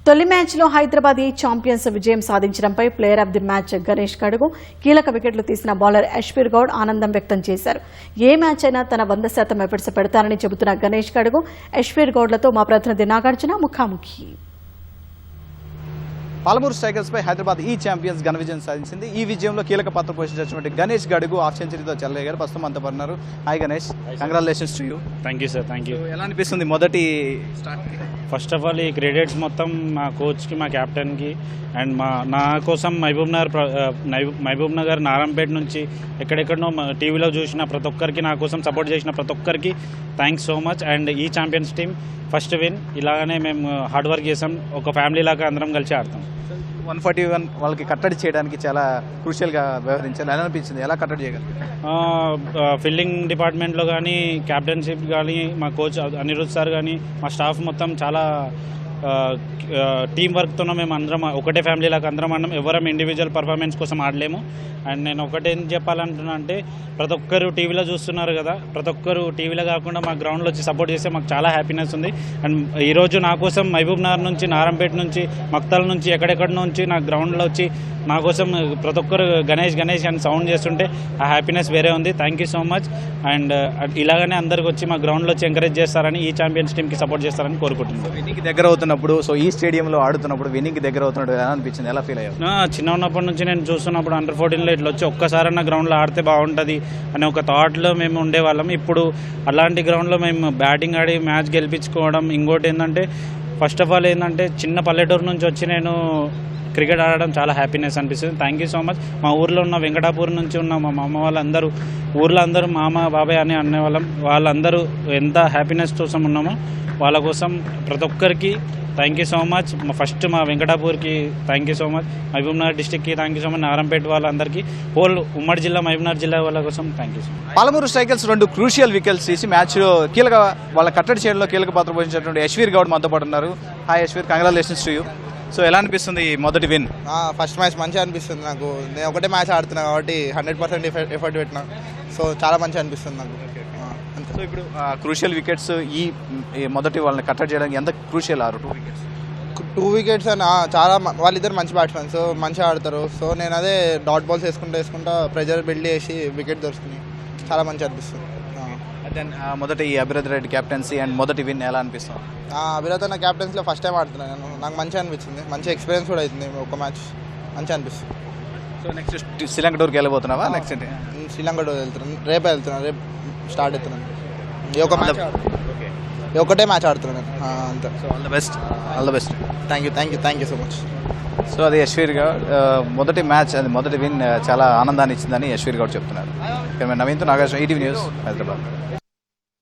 తొలి మ్యాచ్లో హైదరాబాద్ ఈ ఛాంపియన్స్ విజయం సాధించడంపై player of the match Ganesh కడుగు కీలక వికెట్లు తీసిన బౌలర్ యశ్వీర్ గౌడ్ ఆనందం వ్యక్తం చేశారు. ఏ మ్యాచ్ అయినా తన 100% ఎఫర్ట్స్ పెడతారని చెబుతున్న గణేష్ కడుగు యశ్వీర్ గౌడ్లతో మా ప్రతినిధి నాగార్జున ముఖాముఖి. పాలమూరు స్ట్రైకర్స్ పై హైదరాబాద్ ఈ ఛాంపియన్స్ ఘన విజయం సాధించింది. ఈ విజయంలో కీలక పాత్ర పోషించినటువంటి గణేష్ గడుగు హాఫ్ సెంచరీతో చెలరేగారు. ప్రస్తుతం అంతా పడినారు. Hi Ganesh, congratulations to you. Thank you sir, thank you. ఎలా అనిపిస్తుంది మొదటి స్టార్ట్? ఫస్ట్ ఆఫ్ ఆల్ ఈ క్రెడిట్స్ మొత్తం మా కోచ్కి, మా క్యాప్టెన్కి అండ్ నా కోసం మహబూబ్ నగర్ నారంపేట నుంచి ఎక్కడెక్కడనో టీవీలో చూసిన ప్రతి ఒక్కరికి, నా కోసం సపోర్ట్ చేసిన ప్రతి ఒక్కరికి థ్యాంక్స్ సో మచ్. అండ్ ఈ ఛాంపియన్స్ టీం ఫస్ట్ విన్. ఇలాగనే మేము హార్డ్ వర్క్ చేసాం, ఒక ఫ్యామిలీ లాగా అందరం కలిసి ఆడతాం. 141 వాళ్ళకి కట్టడి చేయడానికి చాలా క్రూషియల్గా వ్యవహరించారు. ఎలా అనిపించింది? ఎలా కట్టడి చేయగలరు? ఫీల్డింగ్ డిపార్ట్మెంట్లో కానీ, క్యాప్టెన్షిప్ కానీ, మా కోచ్ అనిరుద్ సార్ కానీ, మా స్టాఫ్ మొత్తం చాలా టీం వర్క్తో మేము అందరం ఒకటే ఫ్యామిలీ లాగా అందరం ఆడడం. ఎవరం ఇండివిజువల్ పర్ఫార్మెన్స్ కోసం ఆడలేము. అండ్ నేను ఒకటేం చెప్పాలంటున్నా అంటే, ప్రతి ఒక్కరు టీవీలో చూస్తున్నారు కదా, ప్రతి ఒక్కరు టీవీలో కాకుండా మా గ్రౌండ్లో వచ్చి సపోర్ట్ చేస్తే మాకు చాలా హ్యాపీనెస్ ఉంది. అండ్ ఈరోజు నా కోసం మహబూబ్ నగర్ నుంచి, నారంపేట నుంచి, మక్తల్ నుంచి, ఎక్కడెక్కడి నుంచి నా గ్రౌండ్లో వచ్చి నా కోసం ప్రతి ఒక్కరు గణేష్ గణేష్ అని సౌండ్ చేస్తుంటే ఆ హ్యాపీనెస్ వేరే ఉంది. Thank you so much. And ఇలాగనే అందరికి వచ్చి మా గ్రౌండ్లో వచ్చి ఎంకరేజ్ చేస్తారని, ఈ ఛాంపియన్స్ టీంకి సపోర్ట్ చేస్తారని కోరుకుంటున్నాను. విన్నింగ్ దగ్గర అవుతున్నప్పుడు, సో ఈ స్టేడియంలో ఆడుతున్నప్పుడు విన్నింగ్ దగ్గర అవుతున్నప్పుడు ఎలా అనిపించింది? ఎలా ఫీల్ అయ్యారు? చిన్న ఉన్నప్పటి నుంచి నేను చూస్తున్నప్పుడు అండర్ 14లో ఇట్లా వచ్చి ఒక్కసారన్నా గ్రౌండ్లో ఆడితే బాగుంటుంది అనే ఒక థాట్లో మేము ఉండేవాళ్ళం. ఇప్పుడు అలాంటి గ్రౌండ్లో మేము బ్యాటింగ్ ఆడి మ్యాచ్ గెలిపించుకోవడం. ఇంకోటి ఏంటంటే, ఫస్ట్ ఆఫ్ ఆల్ ఏంటంటే, చిన్న పల్లెటూరు నుంచి వచ్చి నేను క్రికెట్ ఆడడం చాలా హ్యాపీనెస్ అనిపిస్తుంది. Thank you so much. మా ఊర్లో ఉన్న వెంకటాపూర్ నుంచి ఉన్న మా మామ వాళ్ళందరూ, ఊర్లో అందరూ మామ బాబాయ్ అని అనేవాళ్ళం. వాళ్ళందరూ ఎంత హ్యాపీనెస్ కోసం ఉన్నామో వాళ్ళ కోసం ప్రతి ఒక్కరికి thank you so much. First మా వెంకటాపూర్కి thank you so much, Mahabub Nagar డిస్టిక్కి thank you so much, Narampet వాళ్ళందరికీ, హోల్ ఉమ్మడి జిల్లా మహబూబ్ నగర్ జిల్లా వాళ్ళ కోసం thank you so much. Palamuru strikers 2 crucial wickets తీసి మ్యాచ్లో కీలక వాళ్ళ కట్టడి చేయడంలో కీలక పాత్ర పోషించినటువంటి యశ్వీర్ గౌడ్ మనతో పాటు ఉన్నారు. Hi Yashveer, congratulations to you. So ఎలా అనిపిస్తుంది ఈ మొదటి విన్? ఫస్ట్ మ్యాచ్ మంచిగా అనిపిస్తుంది నాకు. నేను ఒకటే మ్యాచ్ ఆడుతున్నా కాబట్టి 100% ఎఫర్ట్ పెట్టినా. సో చాలా మంచిగా అనిపిస్తుంది నాకు. సో ఇప్పుడు క్రూషియల్ వికెట్స్ ఈ మొదటి వాళ్ళని కట్టడి చేయడానికి ఎంత క్రూషియల్? 2 వికెట్స్ అని చాలా వాళ్ళిద్దరు మంచి బ్యాట్స్మెన్స్, మంచిగా ఆడతారు. సో నేను అదే డాట్ బాల్స్ వేసుకుంటా ప్రెజర్ బిల్డ్ చేసి వికెట్ దొరుకుతుంది. చాలా మంచిగా అనిపిస్తుంది. దెన్ మొదటి ఈ అభిరథ్ రెడ్డి క్యాప్టెన్సీ అండ్ మొదటి విన్ ఎలా అనిపిస్తుంది? అభిరథ్ అన్న క్యాప్టెన్సీలో ఫస్ట్ టైం ఆడుతున్నాను నేను. నాకు మంచిగా అనిపించింది. మంచి ఎక్స్పీరియన్స్ కూడా అవుతుంది. ఒక మ్యాచ్ మంచిగా అనిపిస్తుంది. సో నెక్స్ట్ శ్రీలంక టూర్కి వెళ్ళబోతున్నావా? నెక్స్ట్ శ్రీలంక టూర్ వెళ్తున్నాను. రేపు స్టార్ట్ అవుతున్నాను. ఒకటే మ్యాచ్ ఆడుతున్నాను నేను అంతే. So all the best. All the best. Thank you so much. So అది యశ్వీర్ గౌడ్ మొదటి మ్యాచ్, అది మొదటి విన్ చాలా ఆనందాన్ని ఇచ్చిందని యశ్వీర్ గౌడ్ చెప్తున్నారు. నవీన్తో నాగార్జున, ఈటీవీ న్యూస్, హైదరాబాద్.